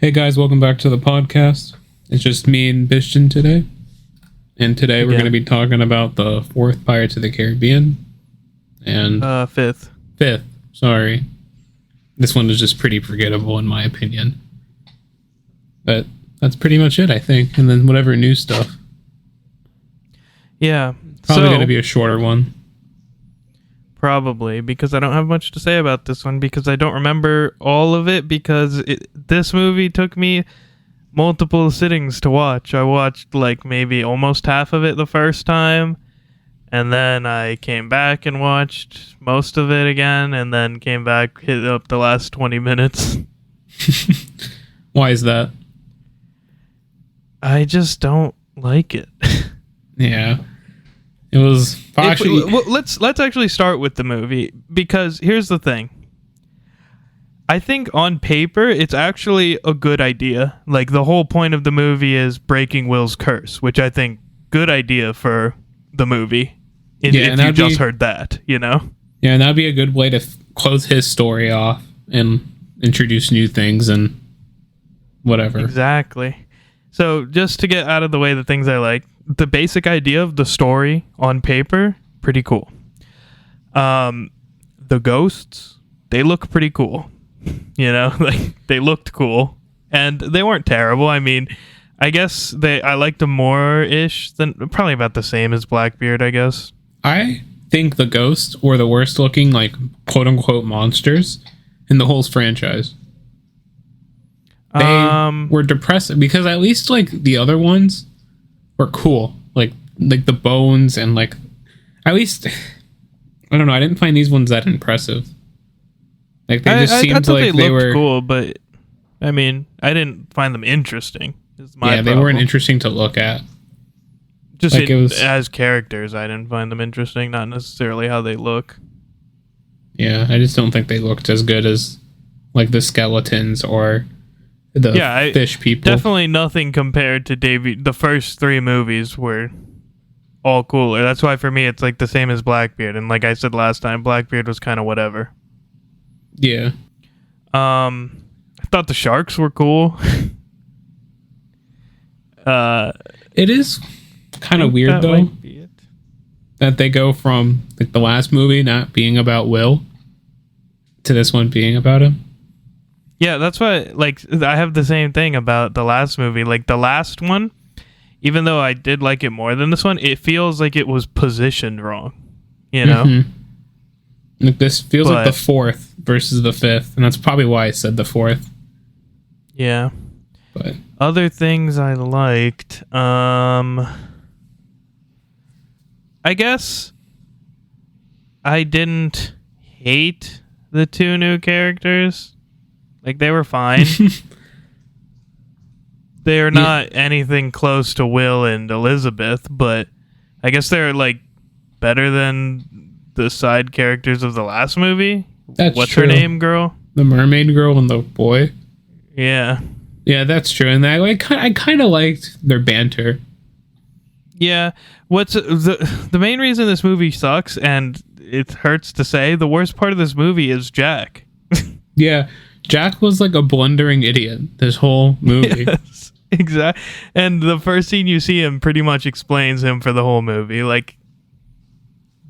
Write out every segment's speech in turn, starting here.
Hey guys, welcome back to the podcast. It's just me and Bishton today. And today we're going to be talking about the fourth Pirates of the Caribbean. And fifth. Fifth, sorry. This one is just pretty forgettable in my opinion. But that's pretty much it, I think. And then whatever new stuff. Yeah. Probably going to be a shorter one. Probably, because I don't have much to say about this one, because I don't remember all of it, because this movie took me multiple sittings to watch. I watched like maybe almost half of it the first time, and then I came back and watched most of it again, and then came back, hit up the last 20 minutes. Why is that? I just don't like it. Yeah. It was actually... let's actually start with the movie, because here's the thing. I think on paper it's actually a good idea. Like, the whole point of the movie is breaking Will's curse, which I think good idea for the movie. If you just heard that, you know? Yeah, and that'd be a good way to close his story off and introduce new things and whatever. Exactly. So just to get out of the way the things I like, the basic idea of the story on paper, pretty cool. The ghosts, they look pretty cool. You know, like, they looked cool, and they weren't terrible. I mean, I guess I liked them more-ish than, probably about the same as Blackbeard, I guess. I think the ghosts were the worst looking, like, quote-unquote monsters in the whole franchise. They were depressing, because at least, like, the other ones were cool. Like the bones and, like, at least, I don't know, I didn't find these ones that impressive. Like, they just seemed like they were cool, but I mean, I didn't find them interesting. They weren't interesting to look at. Just like as characters, I didn't find them interesting, not necessarily how they look. Yeah, I just don't think they looked as good as, like, the skeletons or the fish people. Definitely nothing compared to the first three movies were all cooler. That's why for me it's like the same as Blackbeard, and like I said last time, Blackbeard was kind of whatever. Yeah. I thought the sharks were cool. It is kind of weird though that they go from, like, the last movie not being about Will to this one being about him. Yeah, that's why, like, I have the same thing about the last movie. Like, the last one, even though I did like it more than this one, it feels like it was positioned wrong, you know? Mm-hmm. Like, this feels like the fourth versus the fifth, and that's probably why I said the fourth. Yeah. But other things I liked, I guess I didn't hate the two new characters. Like, they were fine. They're not anything close to Will and Elizabeth, but I guess they're, like, better than the side characters of the last movie. What's her name, girl? The mermaid girl and the boy. Yeah. Yeah, that's true. And I kind of liked their banter. Yeah. What's the main reason this movie sucks, and it hurts to say, the worst part of this movie is Jack. Yeah. Jack was like a blundering idiot this whole movie. Yes, exactly. And the first scene you see him pretty much explains him for the whole movie. Like,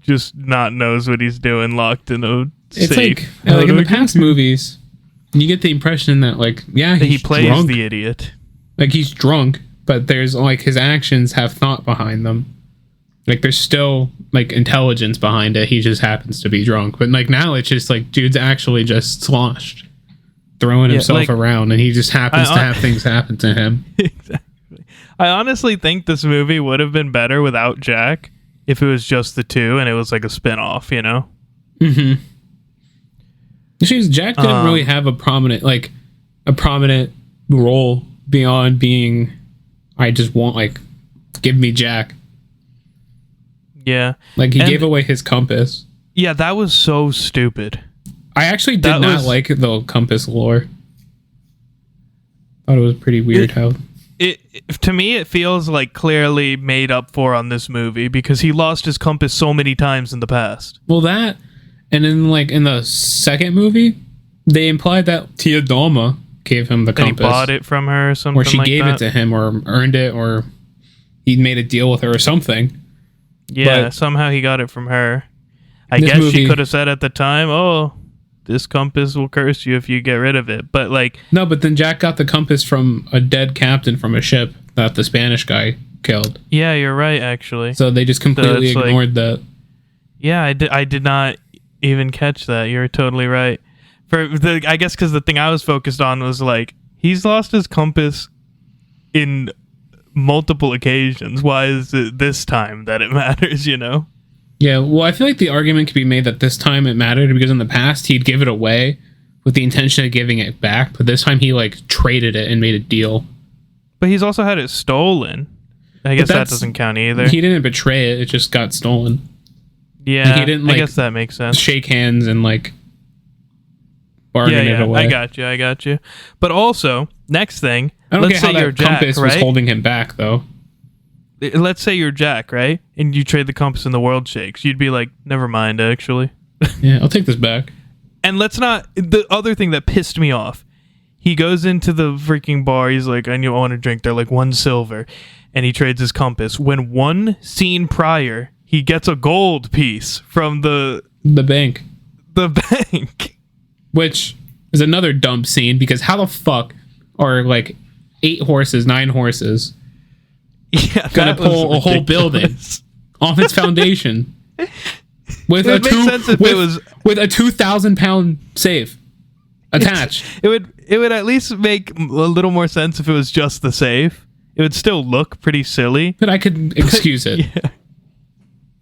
just not knows what he's doing, locked in a safe. It's like in the past movies, you get the impression that, like, yeah, he plays drunk. the idiot. Like, he's drunk, but there's, like, his actions have thought behind them. Like, there's still, like, intelligence behind it. He just happens to be drunk. But, like, now it's just, like, dude's actually just sloshed, throwing himself around, and he just happens to have things happen to him. Exactly. I honestly think this movie would have been better without Jack if it was just the two and it was like a spin-off, you know? Mm-hmm. Jack didn't really have a prominent role beyond being, I just want, like, give me Jack. Yeah. Like, he gave away his compass. Yeah, that was so stupid. I actually did not like the compass lore. Thought it was pretty weird how... To me, it feels like clearly made up for on this movie, because he lost his compass so many times in the past. Well, that, and then, like, in the second movie, they implied that Tia Dalma gave him the That he compass, bought it from her or something or she like gave that. it to him, or earned it, or he made a deal with her or something. Yeah, But somehow he got it from her. I this guess movie- she could have said at the time, "Oh, this compass will curse you if you get rid of it." But like, No, but then Jack got the compass from a dead captain from a ship that the Spanish guy killed. yeah, you're right. Actually, So they just completely it's like- ignored that. yeah, I did not even catch that. You're totally right. I guess because the thing I was focused on was like he's lost his compass in multiple occasions. Why is it this time that it matters? You know? Yeah, well, I feel like the argument could be made that this time it mattered because in the past he'd give it away with the intention of giving it back, but this time he like traded it and made a deal. But he's also had it stolen. I guess that that's- doesn't count either. He didn't betray it; it just got stolen. Yeah, Like, he didn't, I like, guess that makes sense. Shake hands and like bargain it away. I got you. But also, next thing, I don't let's get say how you're that Jack, compass was right? holding him back, though. Let's say you're Jack, right? And you trade the compass and the world shakes. You'd be like, never mind, actually. Yeah, I'll take this back. And let's not. The other thing that pissed me off, he goes into the freaking bar. He's like, I want a drink. They're like, 1 silver. And he trades his compass. When one scene prior, he gets a gold piece from the The bank, bank. which is another dumb scene because how the fuck are like 9 horses Yeah, gonna that was pull a whole building ridiculous. off its foundation with It makes sense if it was- with a 2,000-pound safe attached? It would at least make a little more sense if it was just the safe. It would still look pretty silly. But I could excuse it. Yeah.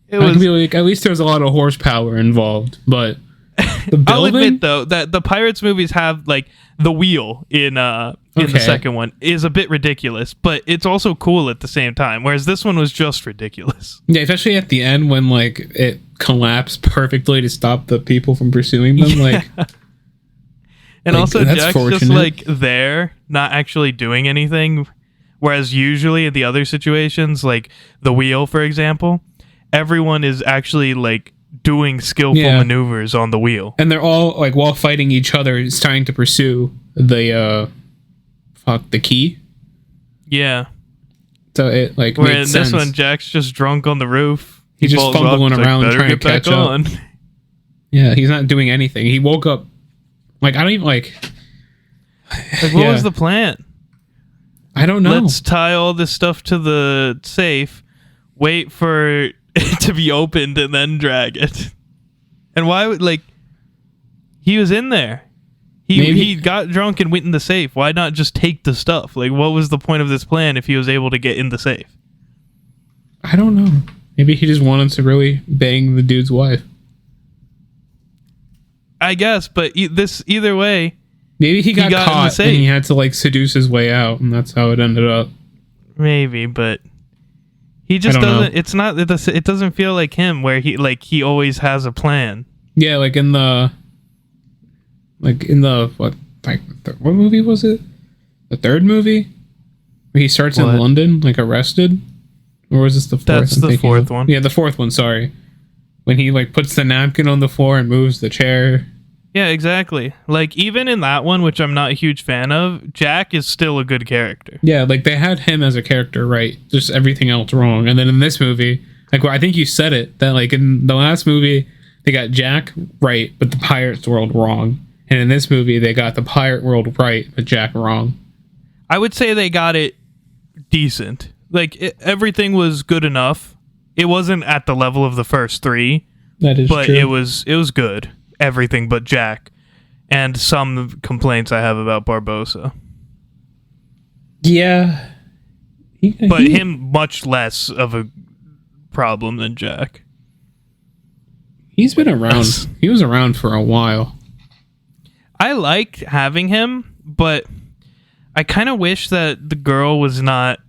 It I could was. be like, at least there's a lot of horsepower involved. But the building, I'll admit though that the Pirates movies have like the wheel in the Okay. second one is a bit ridiculous, but it's also cool at the same time. Whereas this one was just ridiculous. yeah, especially at the end when like it collapsed perfectly to stop the people from pursuing them. Like, And Like, also that's Jack's just fortunate. like there, not actually doing anything. Whereas usually in the other situations, like the wheel, for example, everyone is actually like doing skillful Yeah. maneuvers on the wheel. and they're all like while fighting each other, trying to pursue the the key. Yeah. So it like Where made in sense. this one, Jack's just drunk on the roof. He's just falls off, fumbling he's like, around "Better trying to get back catch up." on." Yeah, he's not doing anything. He woke up like I don't even like. Like, what Yeah. was the plan? I don't know. Let's tie all this stuff to the safe, wait for it to be opened, and then drag it. And why would, like, he was in there. Maybe- He got drunk and went in the safe. Why not just take the stuff? Like, what was the point of this plan if he was able to get in the safe? I don't know. Maybe he just wanted to really bang the dude's wife. I guess, but either way, Maybe he got got in the caught and safe. he had to like seduce his way out, and that's how it ended up. maybe, but he just I don't know. doesn't. It's not. It doesn't feel like him, where he always has a plan. Yeah, like in the what movie was it? The third movie where he starts What? in London, like arrested, or was this the fourth? That's I'm the thinking fourth of? one. Yeah, the fourth one. Sorry, when he like puts the napkin on the floor and moves the chair. Yeah, exactly. Like, even in that one, which I'm not a huge fan of, Jack is still a good character. Yeah, like they had him as a character right, just everything else wrong. And then in this movie, like I think you said it that like in the last movie they got Jack right, but the pirate's world wrong. And in this movie they got the pirate world right, but Jack wrong. I would say they got it decent. Like, everything was good enough. It wasn't at the level of the first 3, That is but true. it was good. Everything but Jack. And some complaints I have about Barbosa. Yeah. But him much less of a problem than Jack. He's been around. He was around for a while. I liked having him, but I kind of wish that the girl was not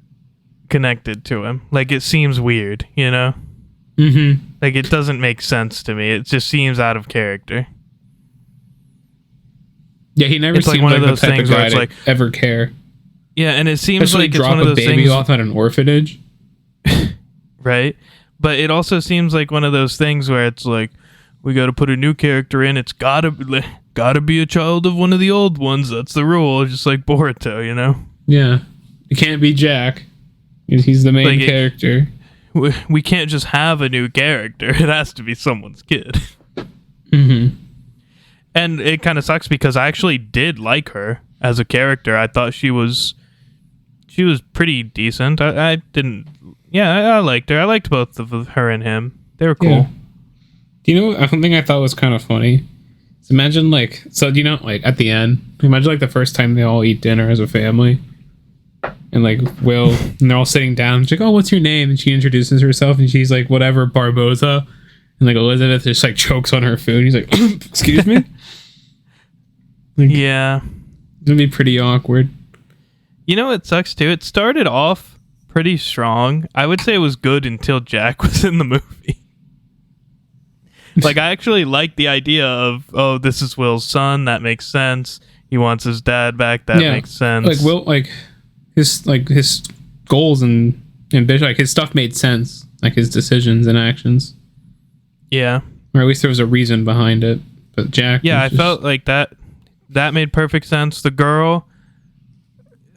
connected to him. Like, it seems weird, you know? Mm-hmm. Like, it doesn't make sense to me. It just seems out of character. Yeah, he never It's like seemed one like of those the type things of where guy it's to like- ever care. Yeah, and it seems Especially like it's drop one of a those baby things, off at an orphanage. right? But it also seems like one of those things where it's like, we got to put a new character in. It's gotta be a child of one of the old ones. That's the rule. Just like Boruto, you know. Yeah, it can't be Jack. He's the main character. We can't just have a new character. It has to be someone's kid. Mm-hmm. And it kind of sucks because I actually did like her as a character. I thought she was pretty decent. I didn't. Yeah, I liked her. I liked both of her and him. They were cool. Yeah. Do you know something I thought was kind of funny? So imagine like, at the end, imagine like the first time they all eat dinner as a family. And like and they're all sitting down. She's like, "Oh, what's your name?" And she introduces herself, and she's like, "Whatever, Barbosa." And like Elizabeth just like chokes on her food. He's like, "Excuse me." Like, yeah, it'd be pretty awkward. You know what sucks too? It started off pretty strong. I would say it was good until Jack was in the movie. Like I actually liked the idea of, oh, this is Will's son. That makes sense. He wants his dad back. That makes sense. Like Will, his goals and ambition, like his stuff made sense, like his decisions and actions. Yeah, or at least there was a reason behind it. But Jack, I felt like that made perfect sense. The girl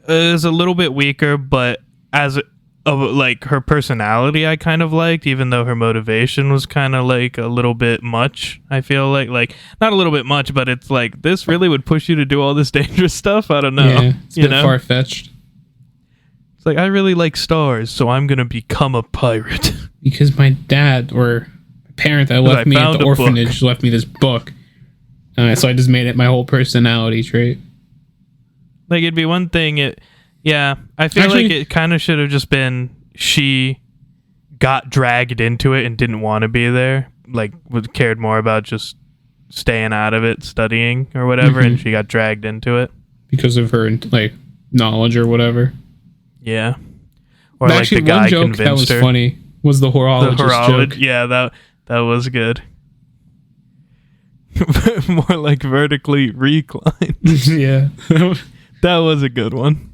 is a little bit weaker, but as like her personality, I kind of liked, even though her motivation was kind of like a little bit much. I feel like not a little bit much, but it's like this really would push you to do all this dangerous stuff. I don't know. Yeah, it's a bit far fetched. Like, I really like stars, so I'm gonna become a pirate. Because my dad or my parent that left me at the orphanage left me this book. So I just made it my whole personality trait. Like, it'd be one thing. I feel like it kind of should have just been she got dragged into it and didn't want to be there. Like, cared more about just staying out of it, studying or whatever, and she got dragged into it because of her like knowledge or whatever. Yeah. Or like actually, the guy one joke convinced that was her. Funny was the horologist joke. Yeah, that was good. More like vertically reclined. Yeah. That was a good one.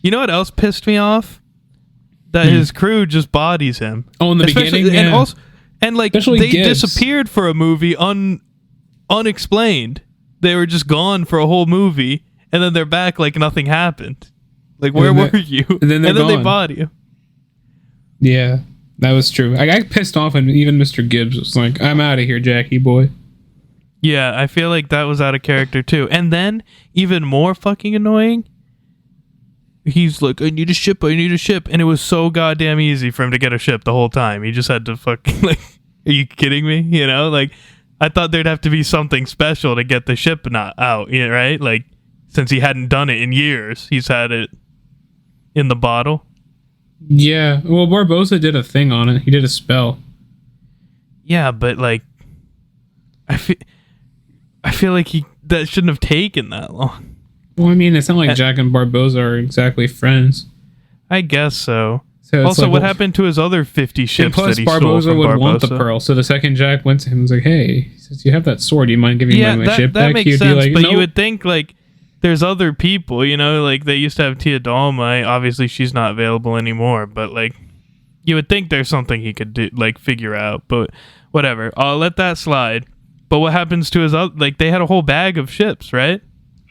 You know what else pissed me off? That his crew just bodies him. Oh, in the beginning? And yeah. also, and like, especially they Gibbs. disappeared for a movie unexplained. They were just gone for a whole movie, and then they're back like nothing happened. Like, where were you? And then they body you. Yeah, that was true. I got pissed off, and even Mr. Gibbs was like, "I'm out of here, Jackie boy." Yeah, I feel like that was out of character too. And then, even more fucking annoying, he's like, I need a ship. And it was so goddamn easy for him to get a ship the whole time. He just had to fucking, like, are you kidding me? You know, like, I thought there'd have to be something special to get the ship not out, yeah, right? Like, since he hadn't done it in years, he's had it in the bottle. Yeah, well, Barbosa did a thing on it. He did a spell. Yeah, but like, I feel like that shouldn't have taken that long. Well, I mean, it's not like Jack and Barbosa are exactly friends. I guess so. Also, like, what happened to his other 50 ships? And plus, that he stole from would Barbosa? want the pearl. So the second Jack went to him and was like, "Hey," he says, "you have that sword. Do you mind giving me my ship back?" That makes sense. Like, but nope. You would think like there's other people, you know, like they used to have Tia Dalma. Obviously, she's not available anymore. But like, you would think there's something he could do, like figure out. But whatever, I'll let that slide. But what happens to his other? Like, they had a whole bag of ships, right?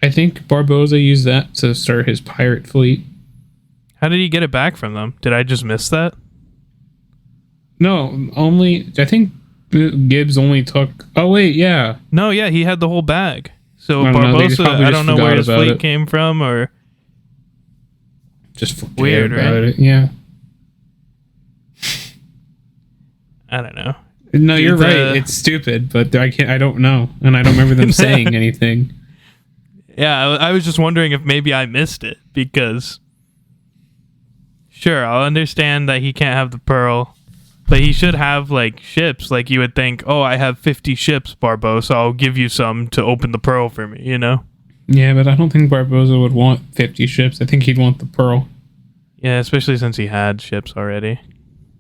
I think Barbosa used that to start his pirate fleet. How did he get it back from them? Did I just miss that? No, I think Gibbs only took... Oh, wait, yeah. No, yeah, he had the whole bag. So Barbosa, I don't know where his fleet came from, or... Just weird, right? It. Yeah. I don't know. No, you're right. It's stupid, but I don't know. And I don't remember them saying anything. Yeah, I was just wondering if maybe I missed it, because... Sure, I'll understand that he can't have the pearl, but he should have, like, ships. Like, you would think, oh, I have 50 ships, Barbosa, I'll give you some to open the pearl for me, you know? Yeah, but I don't think Barbosa would want 50 ships. I think he'd want the pearl. Yeah, especially since he had ships already.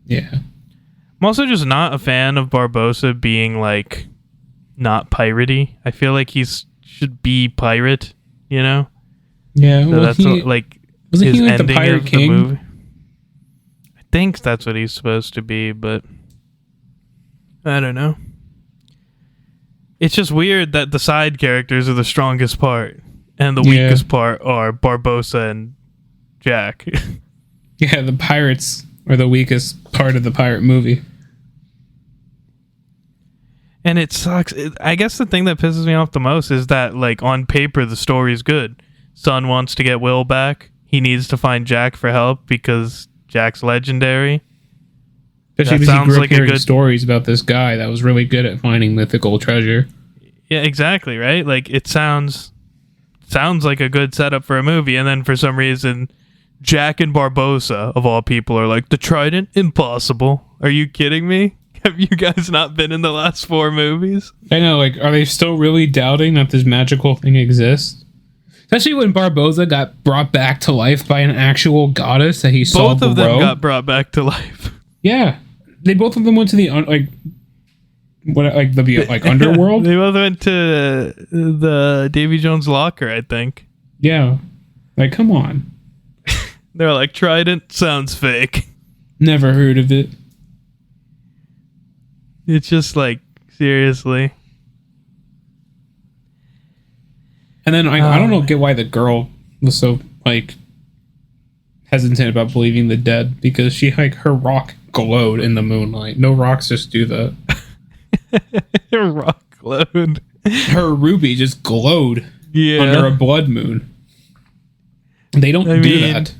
Yeah. I'm also just not a fan of Barbosa being, like, not piratey. I feel like should be pirate, you know? Yeah, so well, that's like wasn't his he like the ending Pirate of King? the movie. I think that's what he's supposed to be, but I don't know. It's just weird that the side characters are the strongest part, and the Yeah. weakest part are Barbossa and Jack. Yeah, the pirates are the weakest part of the pirate movie. And it sucks. I guess the thing that pisses me off the most is that, like, on paper, the story's good. Son wants to get Will back. He needs to find Jack for help because Jack's legendary. Especially That because he sounds grew up like a hearing good- stories about this guy that was really good at finding mythical treasure. Yeah, exactly, right? Like, it sounds like a good setup for a movie, and then for some reason, Jack and Barbossa, of all people, are like, the Trident? Impossible. Are you kidding me? Have you guys not been in the last 4 movies? I know, like, are they still really doubting that this magical thing exists? Especially when Barbossa got brought back to life by an actual goddess that he saw Both of them below. got brought back to life. Yeah, both of them went to the underworld. They both went to the Davy Jones locker, I think. Yeah, like, come on, They're like, Trident sounds fake. never heard of it. It's just like, seriously. And then I don't get why the girl was so like hesitant about believing the dead, because she like her rock glowed in the moonlight. No rocks just do that. Rock load. Her ruby just glowed Yeah. under a blood moon. They don't I do mean, that.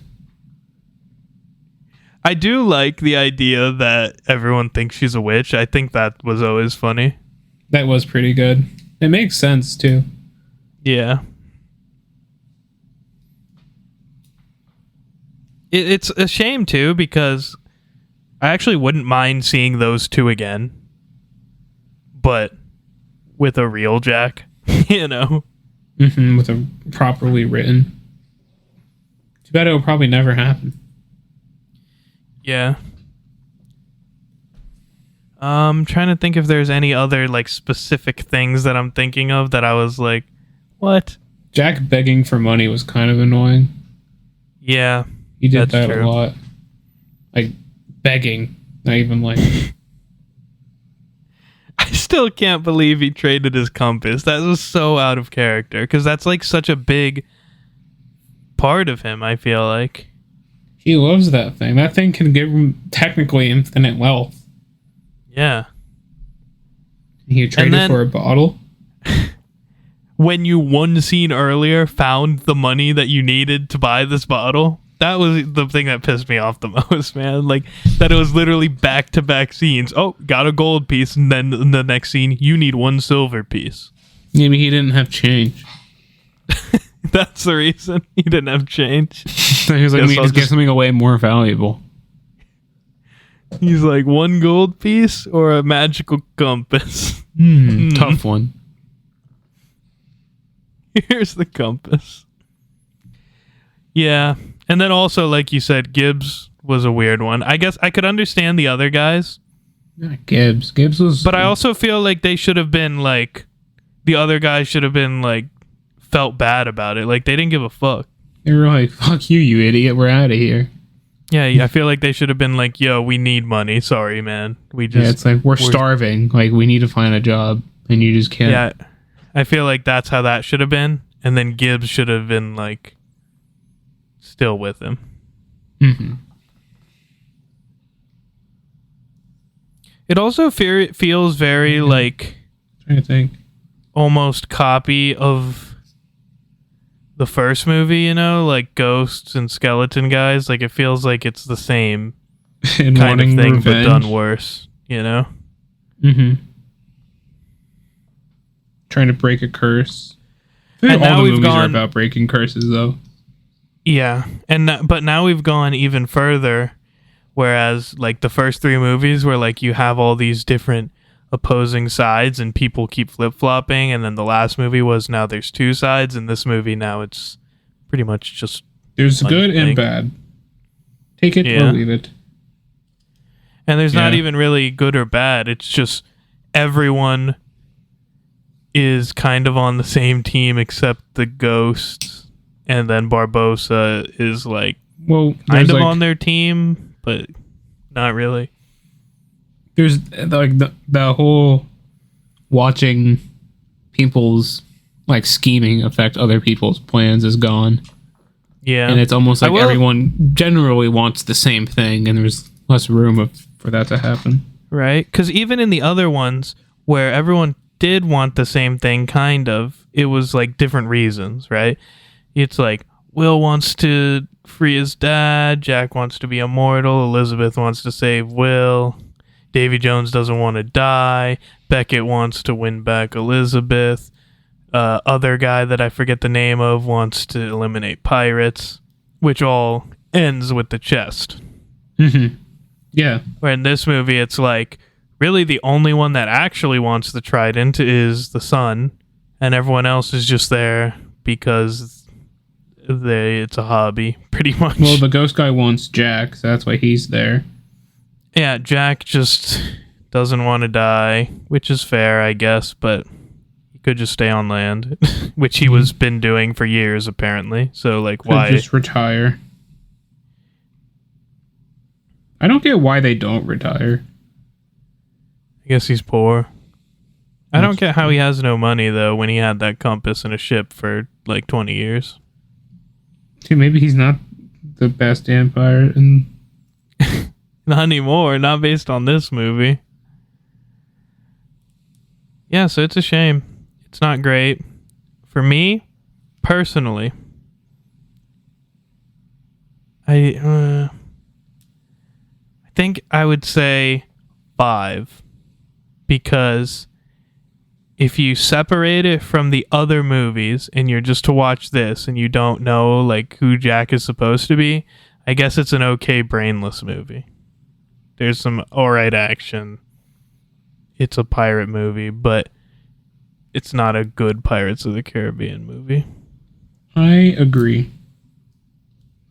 I do like the idea that everyone thinks she's a witch. I think that was always funny. That was pretty good. It makes sense too. Yeah. It's a shame too, because I actually wouldn't mind seeing those two again, but with a real Jack, you know? With a properly written. Too bad it will probably never happen. Yeah. I'm trying to think if there's any other like specific things that I'm thinking of that I was like, what? Jack begging for money was kind of annoying. Yeah. He did That's that true. a lot. Like begging, not even like I still can't believe he traded his compass. That was so out of character, because that's like such a big part of him, I feel like. he loves that thing. That thing can give him technically infinite wealth. Yeah. He traded then- for a bottle. When you one scene earlier found the money that you needed to buy this bottle, that was the thing that pissed me off the most, man. Like, that it was literally back-to-back scenes. Oh, got a gold piece, and then in the next scene, you need 1 silver piece. Maybe he didn't have change. That's the reason he didn't have change. So he was like, Guess let me I'll just get just- something away more valuable. He's like, 1 gold piece or a magical compass? Tough one. Here's the compass. Yeah. And then also, like you said, Gibbs was a weird one. I guess I could understand the other guys, Yeah, Gibbs. Gibbs was. but I also feel like they should have been like, the other guys should have been like, felt bad about it. Like, they didn't give a fuck. They were like, fuck you, you idiot. We're out of here. Yeah, I feel like they should have been like, yo, we need money. Sorry, man. We Yeah, just. it's like, we're starving. Like, we need to find a job. And you just can't. Yeah. I feel like that's how that should have been. And then Gibbs should have been like, still with him. Mm-hmm. It also feels very like Trying to think. almost copy of the first movie, you know, like ghosts and skeleton guys. Like, it feels like it's the same And kind of wanting thing, revenge. but done worse, you know? Mm-hmm. Trying to break a curse. I feel And like all now the we've movies are gone- about breaking curses, though. Yeah. But now we've gone even further, whereas like the first 3 movies where like you have all these different opposing sides and people keep flip-flopping, and then the last movie was now there's 2 sides, and this movie now it's pretty much just There's One good and thing. bad. Take it Yeah. or leave it. And there's not Yeah. even really good or bad. It's just everyone is kind of on the same team except the ghosts. And then Barbossa is like Well, kind there's of like, on their team, but not really. there's like the whole watching people's like scheming affect other people's plans is gone. Yeah. And it's almost like everyone generally wants the same thing, and there's less room for that to happen. Right? Because even in the other ones where everyone did want the same thing, kind of, it was like different reasons, right? It's like Will wants to free his dad, Jack wants to be immortal, Elizabeth wants to save Will, Davy Jones doesn't want to die, Beckett wants to win back Elizabeth, other guy that I forget the name of wants to eliminate pirates, which all ends with the chest. Mm-hmm. Yeah. Where in this movie, it's like, really the only one that actually wants the trident is the son, and everyone else is just there because it's a hobby, pretty much. Well, the ghost guy wants Jack, so that's why he's there. Yeah, Jack just doesn't want to die, which is fair, I guess, but he could just stay on land, which he was been doing for years, apparently. So, like, why? Just retire. I don't get why they don't retire. I guess he's poor. I don't get how he has no money, though, when he had that compass and a ship for, like, 20 years. See, maybe he's not the best vampire and... Not anymore, not based on this movie. Yeah, so it's a shame. It's not great. For me, personally, I think I would say 5. Because if you separate it from the other movies and you're just to watch this and you don't know like who Jack is supposed to be, I guess it's an okay brainless movie. There's some alright action. It's a pirate movie, but it's not a good Pirates of the Caribbean movie. I agree.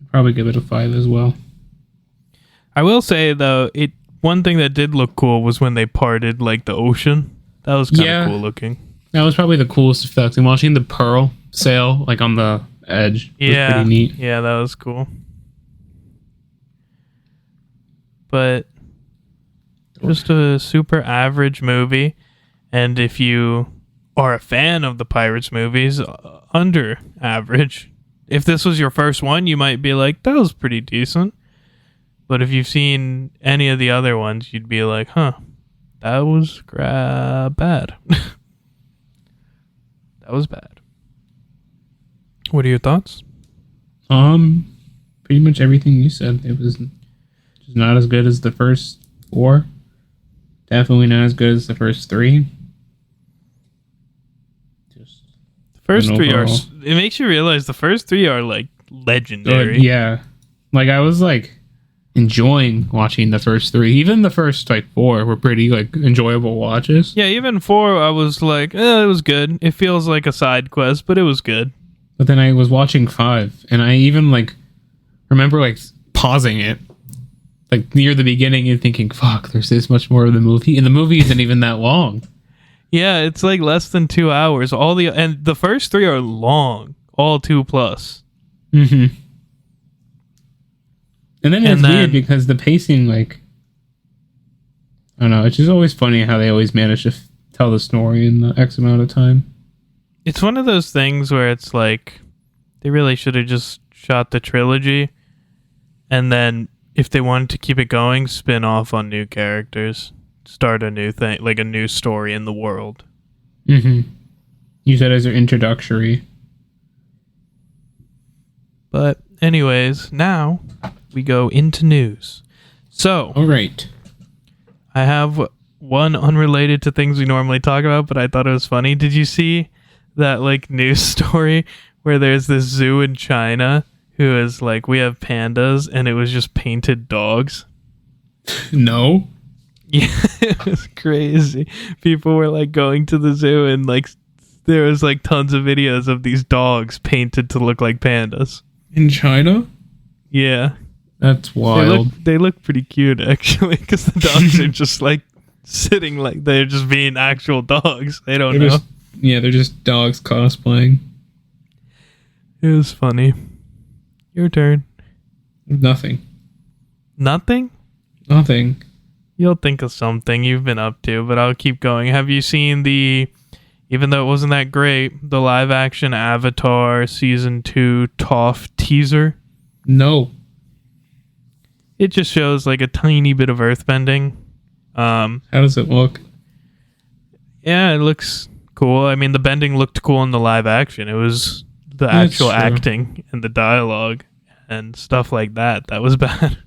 I'd probably give it a 5 as well. I will say though, one thing that did look cool was when they parted like the ocean. That was kind of cool looking. That was probably the coolest effect. And watching the pearl sail like on the edge was pretty neat. Yeah, that was cool. But just a super average movie, and if you are a fan of the Pirates movies, under average. If this was your first one, you might be like, that was pretty decent. But if you've seen any of the other ones, you'd be like, huh, that was bad. That was bad. What are your thoughts? Pretty much everything you said. It was just not as good as the first 4. Definitely not as good as the first 3. Just the first 3 are. It makes you realize the first 3 are like legendary. Yeah, like I was like enjoying watching the first 3. Even the first like 4 were pretty like enjoyable watches. Yeah, even 4, I was like, it was good. It feels like a side quest, but it was good. But then I was watching 5, and I even like remember like pausing it like near the beginning and thinking, fuck, there's this much more of the movie, and the movie isn't even that long. Yeah, it's like less than 2 hours. And the first 3 are long, all 2+. Mm-hmm. And then it's weird because the pacing, like, I don't know, it's just always funny how they always manage to tell the story in the X amount of time. It's one of those things where it's like they really should have just shot the trilogy, and then if they wanted to keep it going, spin off on new characters, start a new thing, like a new story in the world. Mm-hmm. Use that as your introductory. But anyways, now we go into news. So, all right, I have one unrelated to things we normally talk about, but I thought it was funny. Did you see that like news story where there's this zoo in China who is like, we have pandas, and it was just painted dogs? No. Yeah, it was crazy. People were like going to the zoo, and like there was like tons of videos of these dogs painted to look like pandas. In China? Yeah. That's wild. They look pretty cute, actually, because the dogs are just like sitting like they're just being actual dogs. They don't know. They're just dogs cosplaying. It was funny. Your turn. Nothing. Nothing? Nothing. You'll think of something you've been up to, but I'll keep going. Have you seen the even though it wasn't that great, the live action Avatar season 2 Toph teaser. No. It just shows like a tiny bit of earthbending. How does it look? Yeah, it looks cool. I mean, the bending looked cool in the live action. It was the That's actual true. acting and the dialogue and stuff like that that was bad.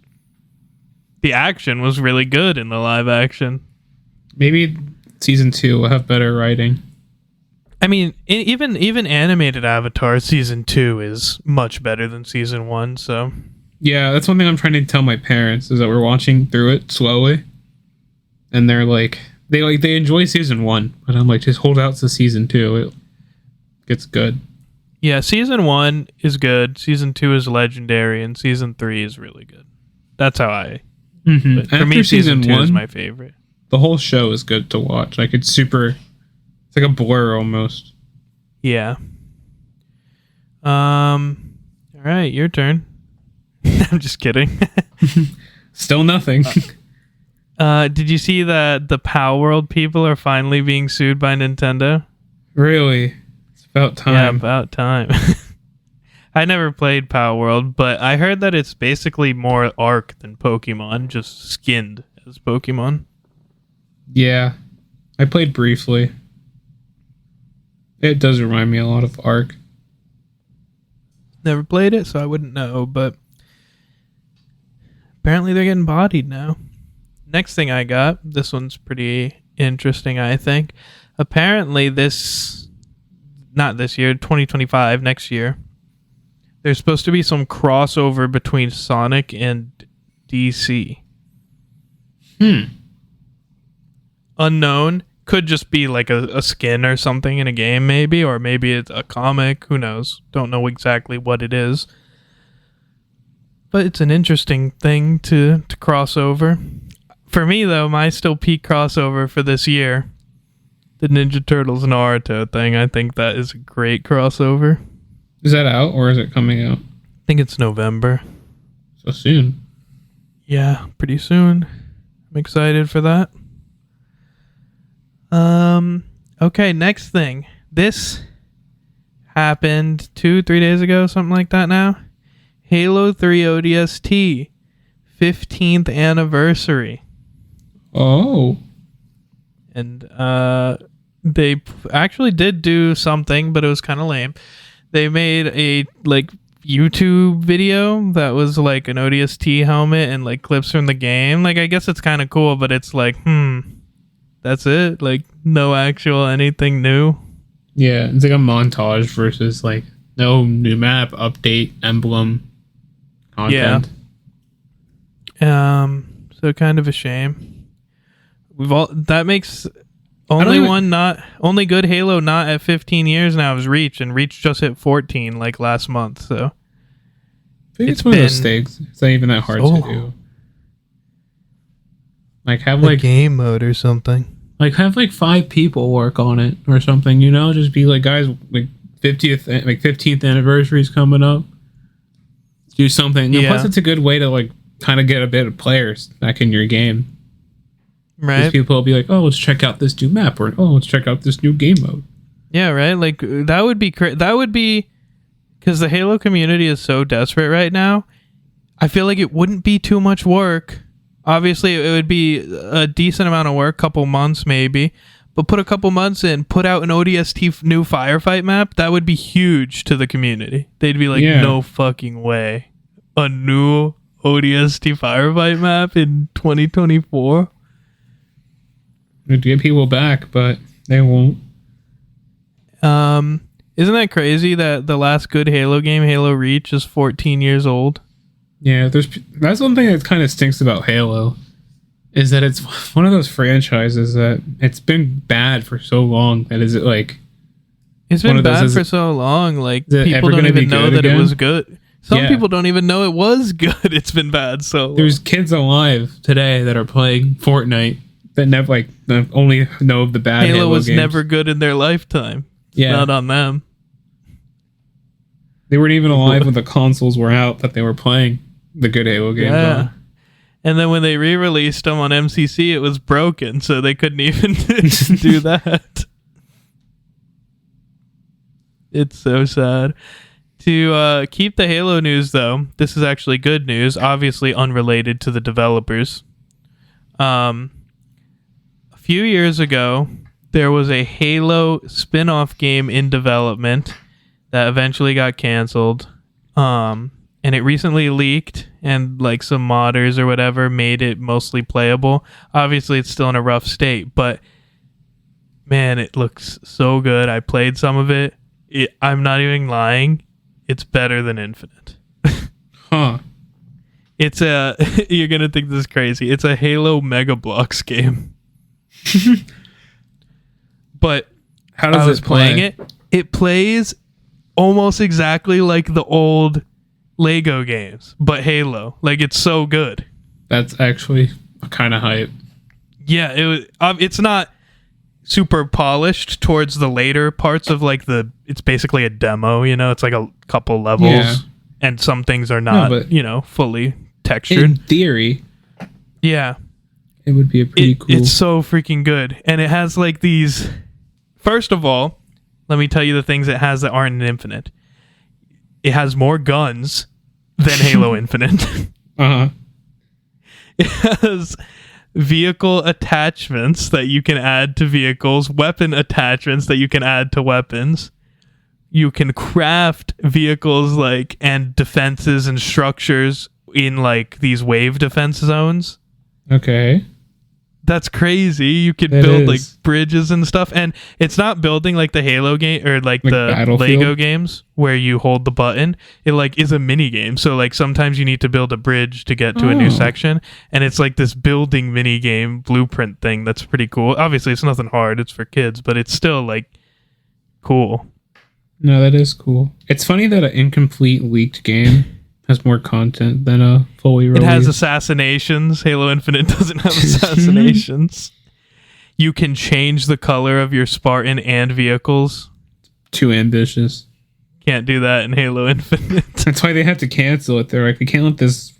The action was really good in the live action. Maybe season 2 will have better writing. I mean, even animated Avatar season 2 is much better than season 1. So Yeah, that's one thing I'm trying to tell my parents is that we're watching through it slowly, and they're like, they enjoy season 1, but I'm like, just hold out to season 2. It gets good. yeah, season 1 is good. Season 2 is legendary, and season 3 is really good. That's how I. Mm-hmm. But for me, season 2 is my favorite. The whole show is good to watch. Like it's like a blur almost. Yeah. All right, your turn. I'm just kidding. Still nothing. Did you see that the Power World people are finally being sued by Nintendo? Really? It's about time. Yeah, about time. I never played Power World, but I heard that it's basically more Ark than Pokemon, just skinned as Pokemon. Yeah. I played briefly. It does remind me a lot of Ark. Never played it, so I wouldn't know, but apparently they're getting bodied now. Next thing I got, this one's pretty interesting, I think. Apparently not this year, 2025, next year, there's supposed to be some crossover between Sonic and DC. Unknown. Could just be like a skin or something in a game, maybe, or maybe it's a comic. Who knows? Don't know exactly what it is. But it's an interesting thing to cross over. For me, though, my still peak crossover for this year, the Ninja Turtles Naruto thing, I think that is a great crossover. Is that out or is it coming out I think it's November. so soon? Yeah, pretty soon. I'm excited for that. Okay, next thing. This happened 2-3 days ago, something like that now. Halo 3 ODST 15th anniversary. Oh. And they actually did do something, but it was kind of lame. They made a YouTube video that was like an ODST helmet and like clips from the game. Like, I guess it's kind of cool, but it's like, that's it? Like, no actual anything new? Yeah, it's like a montage versus like no new map, update, emblem, content. Yeah. So kind of a shame. That makes only good Halo not at 15 years now is Reach, and Reach just hit 14 like last month, so I think it's one of those things. It's not even that hard to do. Like have like game mode or something. Like have like 5 people work on it or something, you know? Just be like, guys, like 15th anniversary is coming up. Do something. Yeah. And plus, it's a good way to like kind of get a bit of players back in your game. Right. Because people will be like, oh, let's check out this new map, or oh, let's check out this new game mode. Yeah, right. Like that would be because the Halo community is so desperate right now. I feel like it wouldn't be too much work. Obviously, it would be a decent amount of work, couple months maybe, but put a couple months in, put out an ODST new firefight map, that would be huge to the community. They'd be like, no fucking way. A new ODST firefight map in 2024? It'd get people back, but they won't. Isn't that crazy that the last good Halo game, Halo Reach, is 14 years old? Yeah, that's one thing that kind of stinks about Halo, is that it's one of those franchises that it's been bad for so long that is it like it's been bad for so long, like people don't even know that it was good. Some people don't even know it was good. It's been bad so long. There's kids alive today that are playing Fortnite that never only know of the bad Halo was games. Never good in their lifetime. Yeah, not on them. They weren't even alive when the consoles were out that they were playing the good Halo games on. And then when they re-released them on MCC, it was broken, so they couldn't even do that. It's so sad. To keep the Halo news, though, this is actually good news, obviously unrelated to the developers. A few years ago, there was a Halo spin-off game in development that eventually got canceled. And it recently leaked, and like some modders or whatever made it mostly playable. Obviously, it's still in a rough state, but man, it looks so good. I played some of it. I'm not even lying. It's better than Infinite. Huh. It's you're gonna think this is crazy. It's a Halo Mega Bloks game. But How does I was it play? playing it. It plays almost exactly like the old Lego games, but Halo. Like, it's so good. That's actually kind of hype. Yeah, it's not super polished towards the later parts of like it's basically a demo, it's like a couple levels. Yeah. And some things are not, but fully textured. In theory, Yeah. it would be a pretty cool. It's so freaking good. And it has like these. First of all, let me tell you the things it has that aren't in Infinite. It has more guns than Halo Infinite. Uh-huh. It has vehicle attachments that you can add to vehicles, weapon attachments that you can add to weapons. You can craft vehicles and defenses and structures in like these wave defense zones. Okay. That's crazy. You could It build is. like bridges and stuff, and it's not building like the Halo game or like the Battlefield? Lego games where you hold the button. It like is a mini game. So like sometimes you need to build a bridge to get to a new Oh. section, and it's like this building mini game blueprint thing that's pretty cool. Obviously, it's nothing hard. It's for kids, but it's still like cool. No, that is cool. It's funny that an incomplete leaked game has more content than a fully It released. has assassinations. Halo Infinite doesn't have assassinations. You can change the color of your Spartan and vehicles. Too ambitious. Can't do that in Halo Infinite. That's why they have to cancel it. They're like, we can't let this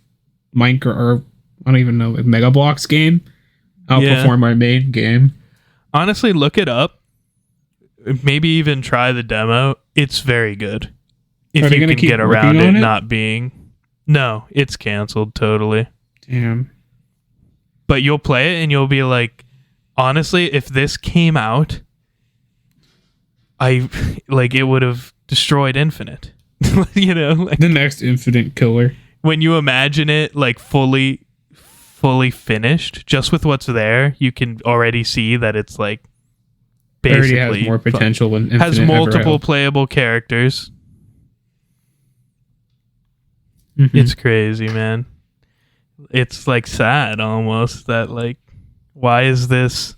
Minecraft, or I don't even know, like Mega Bloks game outperform our main game. Honestly, look it up. Maybe even try the demo. It's very good. Are If they you gonna can keep get working around on it it? not being. No, it's canceled totally. Damn. But you'll play it and you'll be like, honestly, if this came out, it would have destroyed Infinite. The next Infinite Killer. When you imagine it like fully finished, just with what's there, you can already see that it's like It already basically has more potential than Infinite has ever multiple held. playable characters. Mhm. It's crazy, man. It's like sad almost that like, why is this?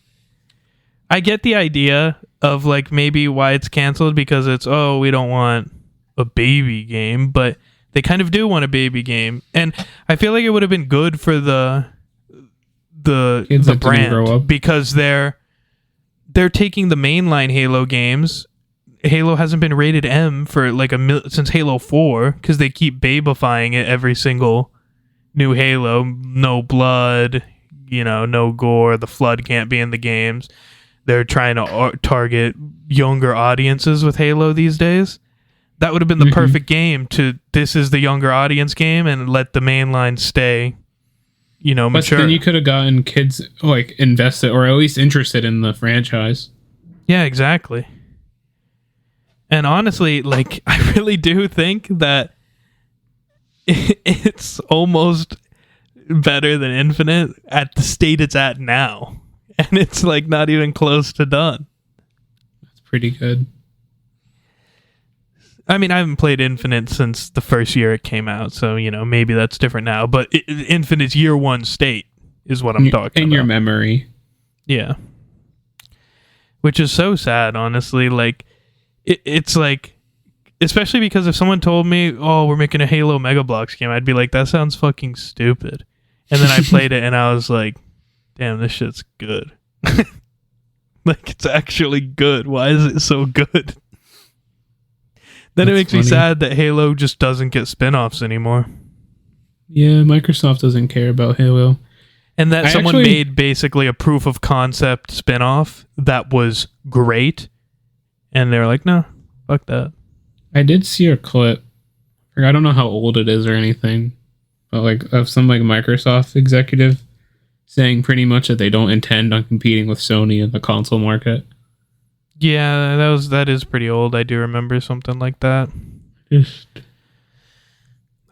I get the idea of like maybe why it's canceled because it's, we don't want a baby game, but they kind of do want a baby game, and I feel like it would have been good for the Kids that didn't brand grow up. because they're taking the mainline Halo games. Halo hasn't been rated M for like since Halo 4 because they keep babifying it every single new Halo. No blood, no gore. The flood can't be in the games. They're trying to target younger audiences with Halo these days. That would have been the perfect game this is the younger audience game and let the mainline stay, But mature. then you could have gotten kids like invested or at least interested in the franchise. Yeah, exactly. And honestly, like, I really do think that it's almost better than Infinite at the state it's at now. And it's like not even close to done. It's pretty good. I mean, I haven't played Infinite since the first year it came out, so, maybe that's different now. But Infinite's year one state is what I'm talking In about. your memory. Yeah. Which is so sad, honestly. Like, it's like, especially because if someone told me, we're making a Halo Mega Bloks game, I'd be like, that sounds fucking stupid. And then I played it and I was like, damn, this shit's good. Like, it's actually good. Why is it so good? Then it That's makes me funny. sad that Halo just doesn't get spin-offs anymore. Yeah, Microsoft doesn't care about Halo. And that I someone actually- made basically a proof of concept spin-off that was great. And they were like, no, fuck that. I did see a clip. Like, I don't know how old it is or anything, but like of some like Microsoft executive saying pretty much that they don't intend on competing with Sony in the console market. Yeah, that is pretty old. I do remember something like that. Just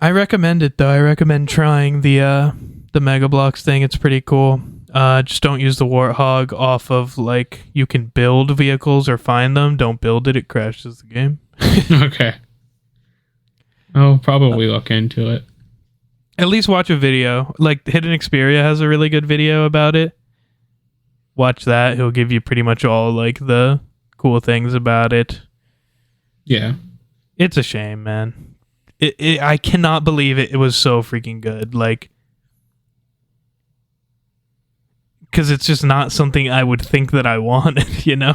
I recommend it though. I recommend trying the Mega Bloks thing. It's pretty cool. Just don't use the Warthog off of like you can build vehicles or find them. Don't build it; it crashes the game. okay. I'll probably look into it. At least watch a video. Like Hidden Xperia has a really good video about it. Watch that. He'll give you pretty much all like the cool things about it. Yeah. It's a shame, man. I cannot believe it. It was so freaking good. Like, because it's just not something I would think that I wanted, you know?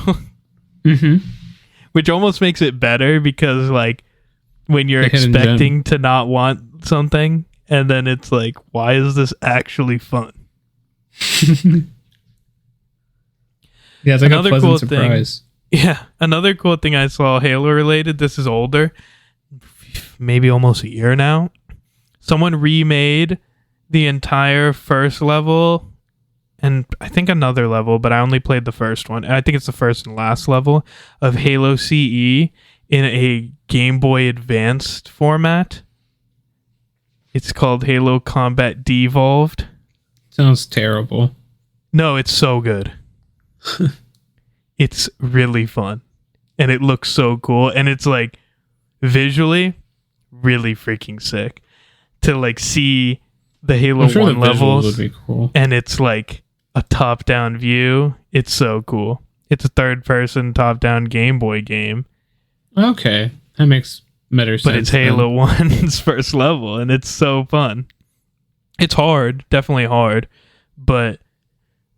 Mm-hmm. Which almost makes it better because, like, when you're The hidden expecting to not want something, and then it's like, why is this actually fun? Yeah, it's like Another a pleasant cool surprise. Yeah, another cool thing I saw Halo related, this is older, maybe almost a year now. Someone remade the entire first level and I think another level, but I only played the first one. I think it's the first and last level of Halo CE in a Game Boy Advanced format. It's called Halo Combat Devolved. Sounds terrible. No, it's so good. It's really fun. And it looks so cool. And it's like visually really freaking sick to like see the Halo I'm sure 1 the visuals levels. would be cool. And it's like a top-down view. It's so cool. It's a third-person top-down Game Boy game. Okay, that makes better sense. But it's Halo 1's first level, and it's so fun. It's hard, definitely hard, but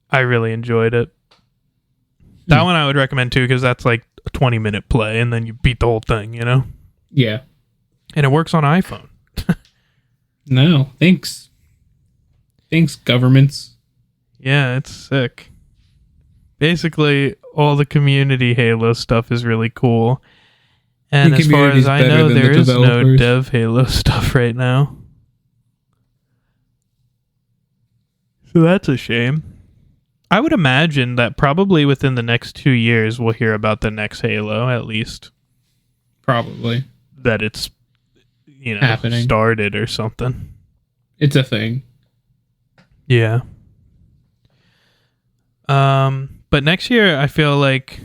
I really enjoyed it. That one I would recommend too, because that's like a 20-minute play, and then you beat the whole thing, you know? Yeah. And it works on iPhone. No, thanks. Thanks, governments. Yeah, it's sick. Basically, all the community Halo stuff is really cool. And The as far as community's I better know, than the there is no developers. dev Halo stuff right now. So that's a shame. I would imagine that probably within the next 2 years, we'll hear about the next Halo, at least. Probably. That it's, you know, Happening. started or something. It's a thing. Yeah. But next year, I feel like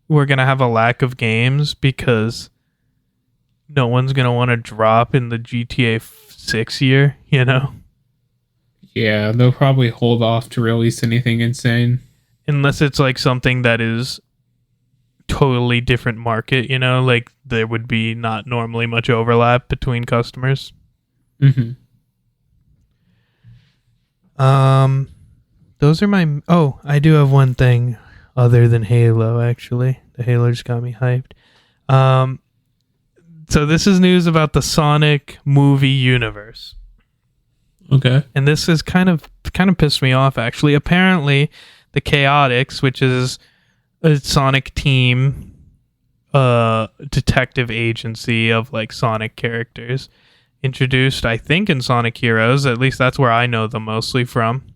we're going to have a lack of games because no one's going to want to drop in the GTA 6 year, you know? Yeah, they'll probably hold off to release anything insane. Unless it's like something that is totally different market, you know? Like there would be not normally much overlap between customers. Mm-hmm. Those are my... Oh, I do have one thing other than Halo, actually. The Halo just got me hyped. So this is news about the Sonic movie universe. Okay. And this is kind of pissed me off, actually. Apparently, the Chaotix, which is a Sonic team, detective agency of, like, Sonic characters, introduced, I think, in Sonic Heroes. At least that's where I know them mostly from.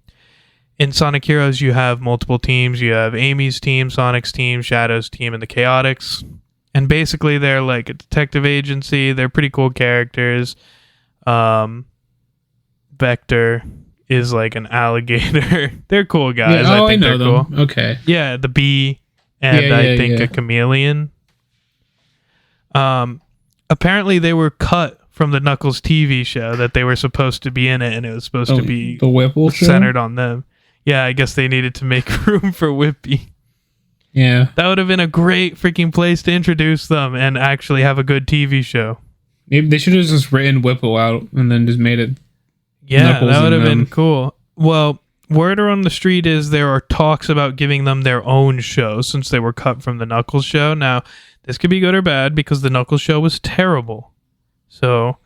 In Sonic Heroes, you have multiple teams. You have Amy's team, Sonic's team, Shadow's team, and the Chaotix. And basically, they're like a detective agency. They're pretty cool characters. Vector is like an alligator. They're cool guys. Yeah, I think know they're them. cool. Okay. Yeah, the bee, and I think a chameleon. Apparently, they were cut from the Knuckles TV show that they were supposed to be in it, and it was supposed to be the Whipple show? centered on them. Yeah, I guess they needed to make room for Whippy. Yeah. That would have been a great freaking place to introduce them and actually have a good TV show. Maybe they should have just written Whipple out and then just made it. Yeah, Knuckles that would have and been them. cool. Well, word on the street is there are talks about giving them their own show since they were cut from the Knuckles show. Now, this could be good or bad because the Knuckles show was terrible. So,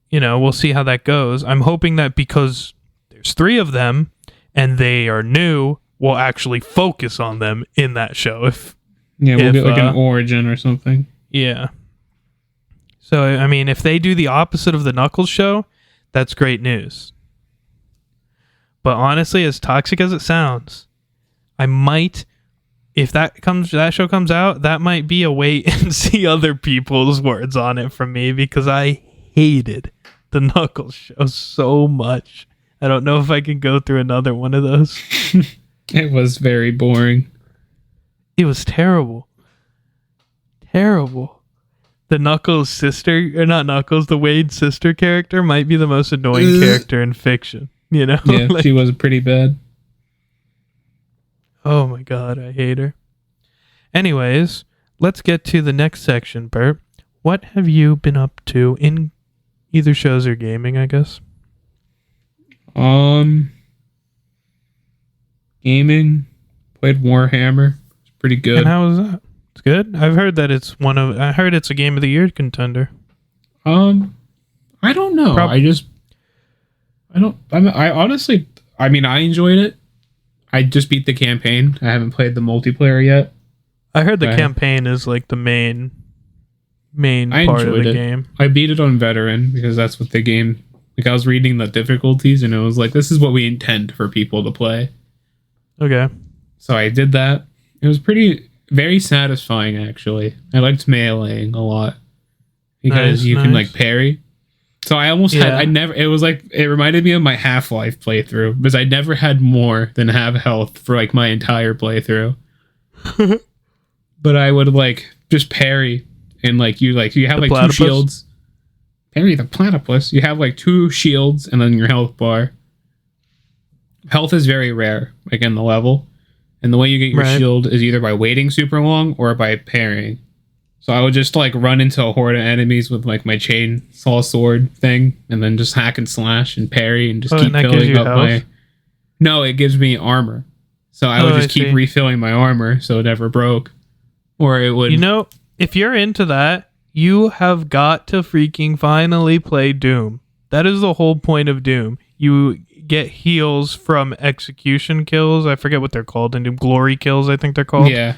you know, we'll see how that goes. I'm hoping that because there's 3 of them and they are new, we'll actually focus on them in that show. Yeah, we'll If, get like an origin or something. Yeah. So, I mean, if they do the opposite of the Knuckles show, that's great news. But honestly, as toxic as it sounds, I might, if that show comes out, that might be a wait and see other people's words on it from me, because I hated the Knuckles show so much. I don't know if I can go through another one of those. It was very boring. It was terrible. Terrible. The Knuckles sister, or not Knuckles, the Wade sister character might be the most annoying character in fiction. You know? Yeah, she was pretty bad. Oh my god, I hate her. Anyways, let's get to the next section, Bert. What have you been up to in either shows or gaming, I guess? Gaming. Played Warhammer. It's pretty good. And how was that? It's good? I've heard that I heard it's a Game of the Year contender. I don't know. I honestly, I mean, I enjoyed it. I just beat the campaign. I haven't played the multiplayer yet. I heard the campaign is like the main part of the game. I beat it on veteran because that's what the game, like I was reading the difficulties and it was like, this is what we intend for people to play. Okay. So I did that. It was very satisfying actually. I liked meleeing a lot because you can like parry. So I almost it reminded me of my Half-Life playthrough because I never had more than half health for like my entire playthrough. But I would like just parry and like you have like two shields. Parry the platypus. You have like two shields and then your health bar. Health is very rare, like in the level. And the way you get your shield is either by waiting super long or by parrying. So I would just like run into a horde of enemies with like my chainsaw sword thing and then just hack and slash and parry and just keep filling up my... No, it gives me armor. So I would just keep refilling my armor so it never broke. Or it would... You know, if you're into that, you have got to freaking finally play Doom. That is the whole point of Doom. You get heals from execution kills. I forget what they're called in Doom. Glory kills, I think they're called. Yeah.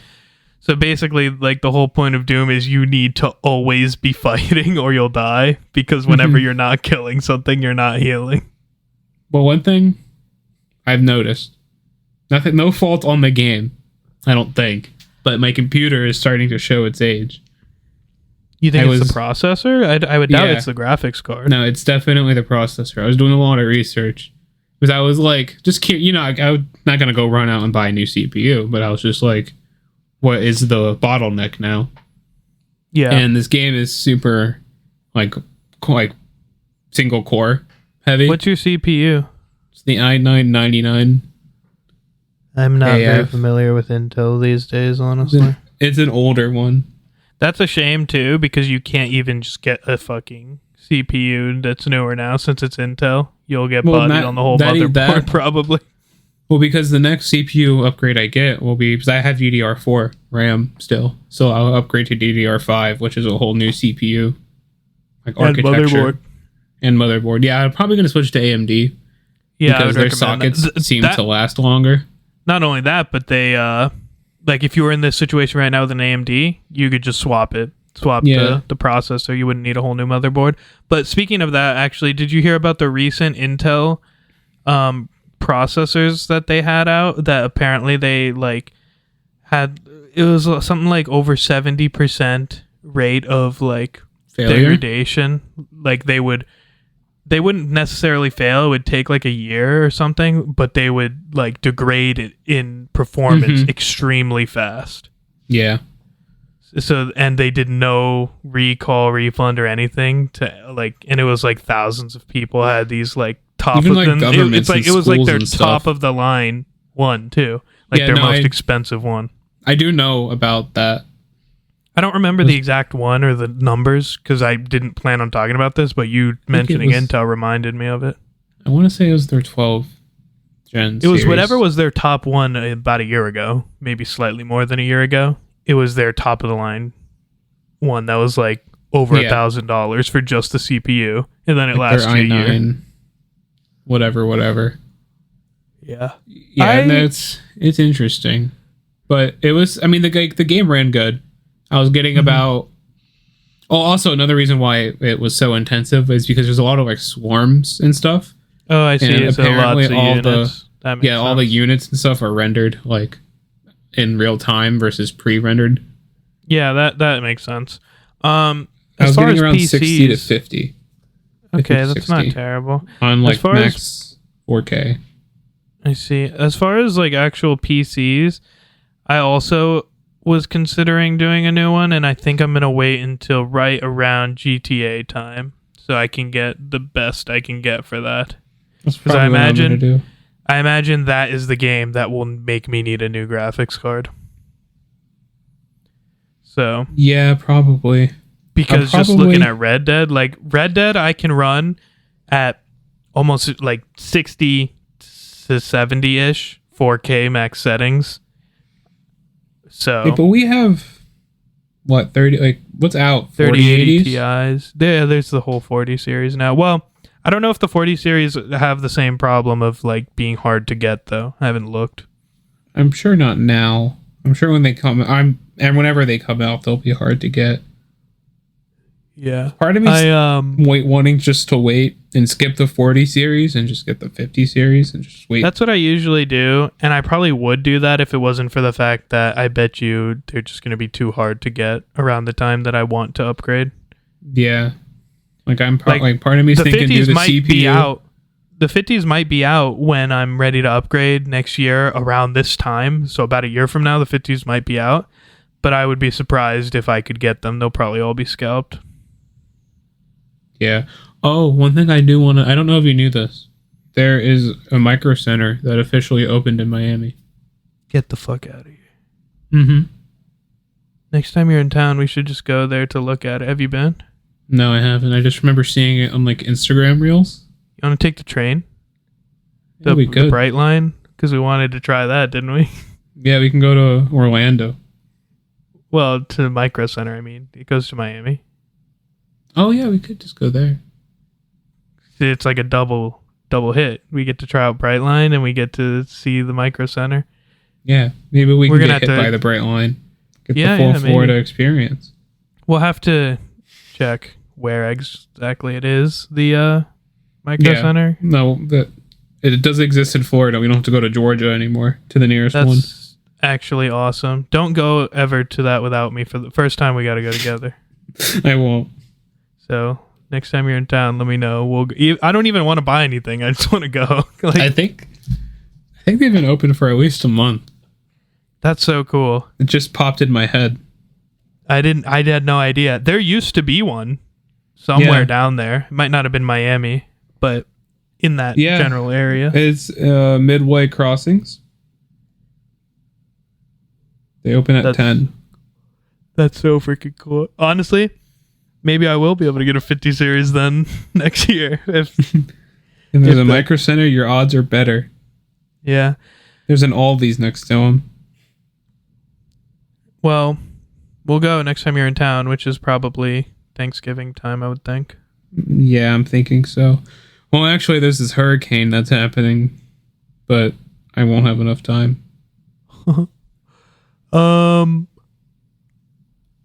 So basically, like, the whole point of Doom is you need to always be fighting or you'll die, because whenever you're not killing something, you're not healing. Well, one thing I've noticed, no fault on the game, I don't think, but my computer is starting to show its age. You think it's the processor? I would doubt it's the graphics card. No, it's definitely the processor. I was doing a lot of research because I was like, I'm not going to go run out and buy a new CPU, but I was just like, what is the bottleneck now? Yeah. And this game is super like single core heavy. What's your CPU? It's the i9-99. I'm not very familiar with Intel these days, honestly. It's an older one. That's a shame too, because you can't even just get a fucking CPU that's newer now since it's Intel. You'll get bodied on the whole motherboard probably. Well, because the next CPU upgrade I get will be, because I have DDR4 RAM still, so I'll upgrade to DDR5, which is a whole new CPU, like architecture and motherboard. Yeah, I'm probably going to switch to AMD. Yeah, because their sockets seem to last longer. Not only that, but they like if you were in this situation right now with an AMD, you could just swap the processor. You wouldn't need a whole new motherboard. But speaking of that, actually, did you hear about the recent Intel processors that they had out that apparently they like had, it was something like over 70% rate of like degradation. Like they wouldn't necessarily fail. It would take like a year or something, but they would like degrade it in performance extremely fast. Yeah. So, and they did no recall, refund, or anything to like, and it was like thousands of people had these like top even of like them. It was like their top stuff. of the line one too, like their most expensive one. I do know about that. I don't remember the exact one or the numbers because I didn't plan on talking about this, but you mentioning Intel reminded me of it. I want to say it was their 12 gen. It was whatever was their top one about a year ago, maybe slightly more than a year ago. It was their top of the line one that was like over $1,000 for just the CPU, and then it lasted a year. Whatever. Yeah, and it's interesting, but it was. I mean, the game ran good. I was getting about Oh, also another reason why it was so intensive is because there's a lot of like swarms and stuff. Oh, I see. And So apparently lots of all units. That makes all the sense. units and stuff are rendered like in real time versus pre-rendered. Yeah, that makes sense. I As was far getting as around PCs, 60 to 50. okay, 50 to that's not 60 terrible. on As like far as- max 4K. I see. As far as like actual PCs, I also was considering doing a new one, and I think I'm gonna wait until right around GTA time so I can get the best I can get for that. That's 'Cause I probably what I'm gonna imagine- do. I imagine that is the game that will make me need a new graphics card. So, Yeah, probably. because I'll just looking probably- at Red Dead, like Red Dead, I can run at almost like 60 to 70 ish 4K max settings. So Yeah, but we have what 30? Like what's out? 3080 4080s? Ti's. There's the whole 40 series now. Well, I don't know if the 40 series have the same problem of like being hard to get though. I haven't looked. I'm sure not now. I'm sure when they come, and whenever they come out, they'll be hard to get. Yeah. Part of me's I wanting just to wait and skip the 40 series and just get the 50 series and just wait. That's what I usually do, and I probably would do that if it wasn't for the fact that I bet you they're just going to be too hard to get around the time that I want to upgrade. Yeah, like Like, like part of me's The thinking do 50s the might CPU. be out. The 50s might be out when I'm ready to upgrade next year around this time. So about a year from now, the 50s might be out. But I would be surprised if I could get them. They'll probably all be scalped. Yeah. Oh, one thing I do want to. I don't know if you knew this. There is a micro center that officially opened in Miami. Get the fuck out of here. Mm-hmm. Next time you're in town, we should just go there to look at it. Have you been? No, I haven't. I just remember seeing it on like Instagram reels. You want to take the train? Yeah, we The could. Bright Line? Because we wanted to try that, didn't we? Yeah, we can go to Orlando. Well, to the Micro Center, I mean. It goes to Miami. Oh yeah, we could just go there. It's like a double hit. We get to try out Brightline and we get to see the Micro Center. Yeah, maybe we We're can gonna get hit have to- by the bright line. Get Yeah, the full yeah, maybe. Florida experience. We'll have to check where exactly it is, the Micro Yeah. Center. No, it does exist in Florida. We don't have to go to Georgia anymore to the nearest one. That's actually awesome. Don't go ever to that without me. For the first time, we got to go together. I won't. So next time you're in town, let me know. I don't even want to buy anything. I just want to go. Like, I think they've been open for at least a month. that's so cool. It just popped in my head. I had no idea. There used to be one somewhere Yeah. down there. It might not have been Miami, but in that Yeah. general area. It's Midway Crossings. They open at That's- 10. That's so freaking cool. Honestly, maybe I will be able to get a 50 series then next year. If If there's If a the- micro center, your odds are better. yeah. There's an Aldi's next to them. Well, we'll go next time you're in town, which is probably Thanksgiving time, I would think. Yeah, I'm thinking so. Well, actually, there's this hurricane that's happening, but I won't have enough time.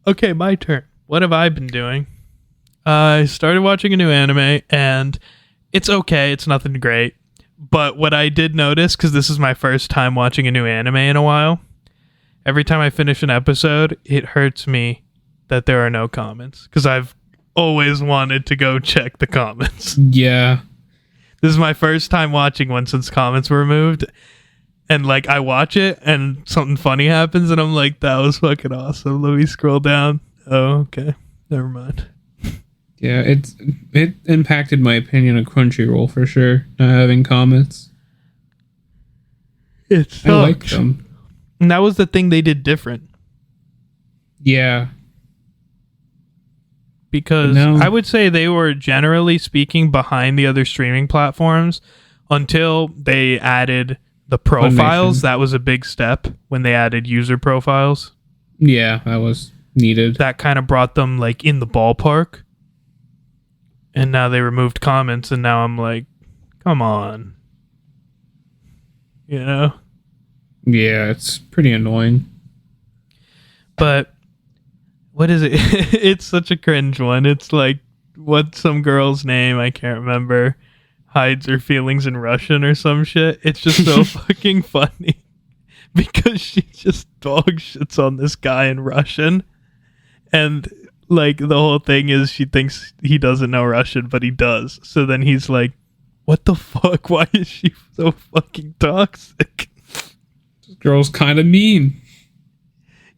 Okay, my turn. What have I been doing? I started watching a new anime, and it's okay. It's nothing great. But what I did notice, because this is my first time watching a new anime in a while, every time I finish an episode, it hurts me that there are no comments. Because I've always wanted to go check the comments. Yeah. This is my first time watching one since comments were removed. And like I watch it and something funny happens and I'm like, that was fucking awesome. Let me scroll down. Oh, okay. Never mind. Yeah, it impacted my opinion of Crunchyroll for sure, not having comments. It I like sucks. them. And that was the thing they did different. Yeah. Because No. I would say they were generally speaking behind the other streaming platforms until they added the profiles. Funimation. That was a big step when they added user profiles. Yeah, that was needed. That kind of brought them like in the ballpark. And now they removed comments and now I'm like, come on. You know? Yeah, it's pretty annoying. But what is it? It's such a cringe one. It's like, what's some girl's name? I can't remember. Hides her feelings in Russian or some shit. It's just so fucking funny because she just dog shits on this guy in Russian. And like the whole thing is she thinks he doesn't know Russian, but he does. So then he's like, what the fuck? Why is she so fucking toxic? This girl's kind of mean.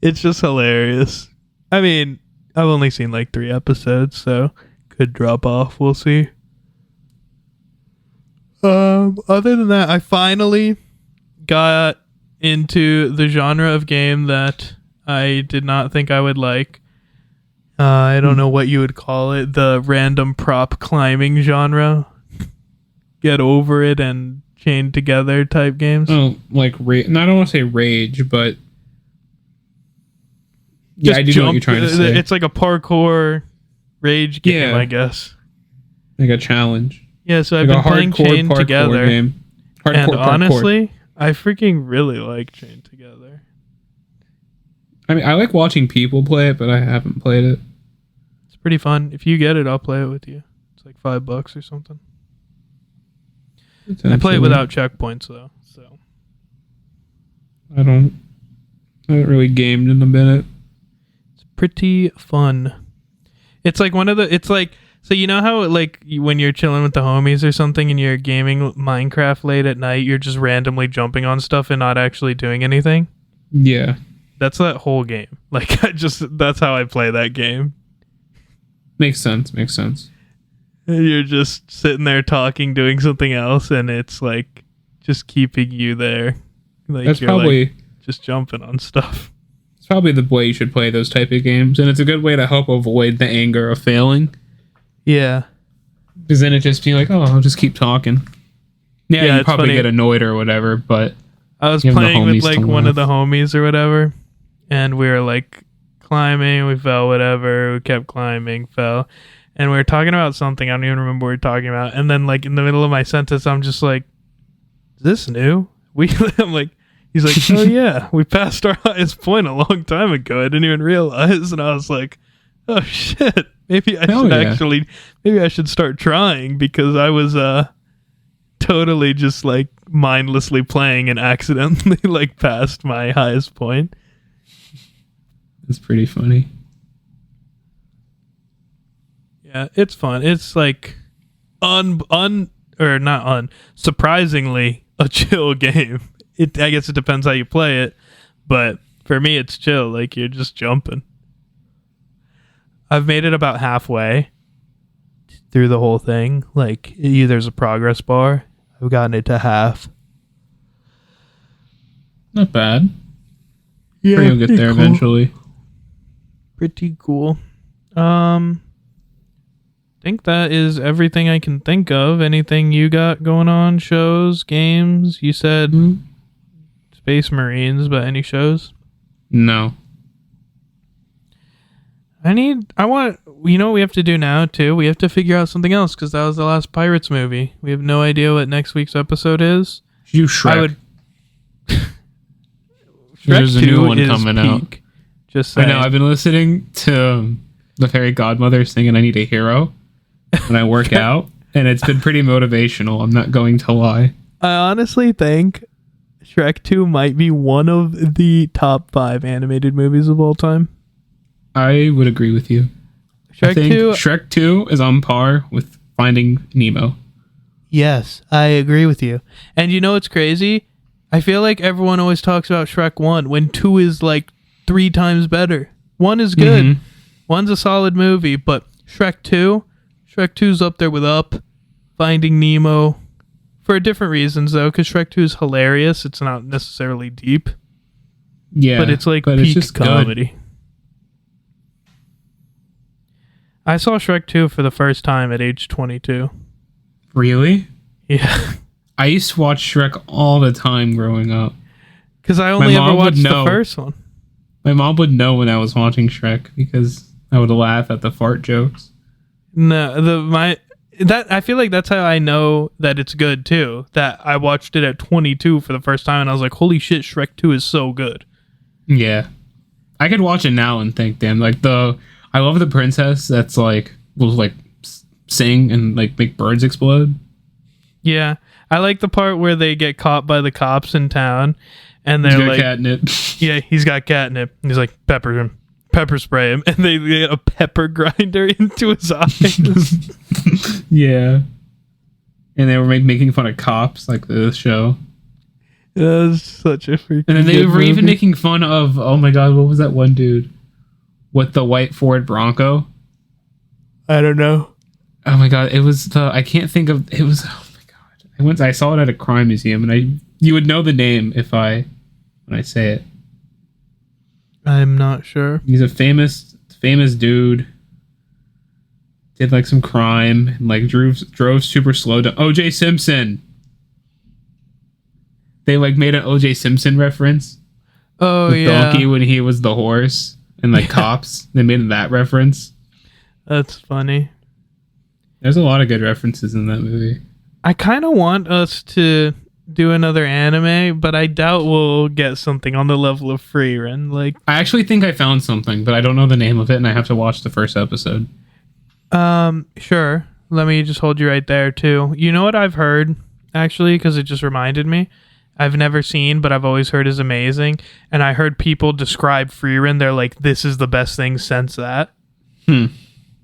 It's just hilarious. I mean, I've only seen like 3 episodes, so could drop off. We'll see. Other than that, I finally got into the genre of game that I did not think I would like. I don't know what you would call it. The random prop climbing genre. Get over it and chained together type games. Oh, like I don't want to say rage, but yeah, Just I do know what you're trying to say. It's like a parkour rage game, Yeah. I guess. Like a challenge. Yeah, so I've Like been playing Chained parkour Together. game. And Parkour. honestly, I freaking really like Chained Together. I mean, I like watching people play it, but I haven't played it. It's pretty fun. If you get it, I'll play it with you. It's like $5 or something. I play it without checkpoints though, so I haven't really gamed in a minute. it's pretty fun. It's like so you know how like when you're chilling with the homies or something and you're gaming Minecraft late at night, you're just randomly jumping on stuff and not actually doing anything? Yeah. That's that whole game. Like that's how I play that game. Makes sense. You're just sitting there talking, doing something else, and it's like just keeping you there. Like That's you're probably like just jumping on stuff. it's probably the way you should play those type of games, and it's a good way to help avoid the anger of failing. Yeah. Because then it just be like, oh, I'll just keep talking. Yeah, you it's probably funny. get annoyed or whatever, but I was you have the playing with homies like to one of the laugh. homies or whatever, and we were like climbing, we fell, whatever, we kept climbing, fell, and we were talking about something, I don't even remember what we were talking about, and then like in the middle of my sentence, I'm just like, is this new? I'm like, he's like, oh yeah, we passed our highest point a long time ago, I didn't even realize, and I was like, oh shit, maybe I should start trying, because I was totally just like mindlessly playing and accidentally like passed my highest point. it's pretty funny. Yeah, it's fun. It's like surprisingly a chill game. I guess it depends how you play it, but for me it's chill. Like you're just jumping. I've made it about halfway through the whole thing. Like there's a progress bar. I've gotten it to half. Not bad. Yeah, You'll get there eventually. Pretty cool. Think that is everything I can think of. Anything you got going on? Shows, games? You said Space Marines, but any shows? No. You know what we have to do now too? We have to figure out something else because that was the last Pirates movie. We have no idea what next week's episode is. You Shrek. Shrek There's a new 2 one is coming out. peak. Just I saying. know. I've been listening to the Fairy Godmother singing "I Need a Hero" when I work out, and it's been pretty motivational. I'm not going to lie. I honestly think Shrek 2 might be one of the top 5 animated movies of all time. I would agree with you. I think Shrek 2 is on par with Finding Nemo. Yes, I agree with you. And you know what's crazy? I feel like everyone always talks about Shrek 1 when 2 is like 3 times better. 1 is good. Mm-hmm. 1's a solid movie, but Shrek 2's up there with Up, Finding Nemo, for different reasons though, because Shrek 2 is hilarious. It's not necessarily deep. Yeah. But it's like peak peak just comedy. Good. I saw Shrek 2 for the first time at age 22. Really? Yeah. I used to watch Shrek all the time growing up. Because I only ever watched the first one. My mom would know when I was watching Shrek because I would laugh at the fart jokes. No, I feel like that's how I know that it's good too. That I watched it at 22 for the first time and I was like, holy shit, Shrek 2 is so good. Yeah. I could watch it now and think, damn, like I love the princess that's like will like sing and like make birds explode. Yeah, I like the part where they get caught by the cops in town, and He's they're got like, catnip. "Yeah, he's got catnip." And he's like, "Pepper spray him," and they get a pepper grinder into his eyes. Yeah. And they were making fun of cops like the show. That was such a freaking. And then they good were movie. even making fun of, oh my god, what was that one dude with the white Ford Bronco? I don't know. Oh my god, it was I can't think of, it was, oh my god. I saw it at a crime museum, and you would know the name when I say it. I'm not sure. He's a famous dude. Did like some crime and like drove super slow down. OJ Simpson. They like made an OJ Simpson reference. Oh with yeah, Donkey when he was the horse and like cops. They made that reference. that's funny. There's a lot of good references in that movie. I kind of want us to do another anime, but I doubt we'll get something on the level of Frieren. Like, I actually think I found something, but I don't know the name of it, and I have to watch the first episode. sure. Let me just hold you right there too. You know what I've heard actually, because it just reminded me. I've never seen, but I've always heard is amazing. And I heard people describe Frieren. They're like, this is the best thing since that.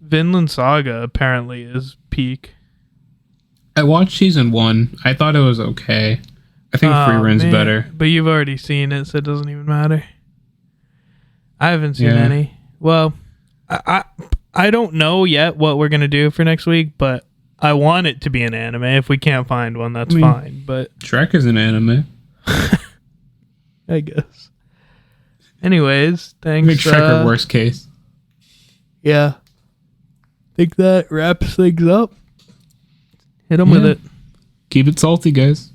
Vinland Saga apparently is peak. I watched season 1. I thought it was okay. I think Freeren's Man. better. But you've already seen it, so it doesn't even matter. I haven't seen Yeah. any. Well, I don't know yet what we're gonna do for next week, but I want it to be an anime. If we can't find one, that's fine. But Shrek is an anime. I guess. Anyways, thanks. Make Shrek a worst case. Yeah. Think that wraps things up. Hit them with Yeah. it. Keep it salty, guys.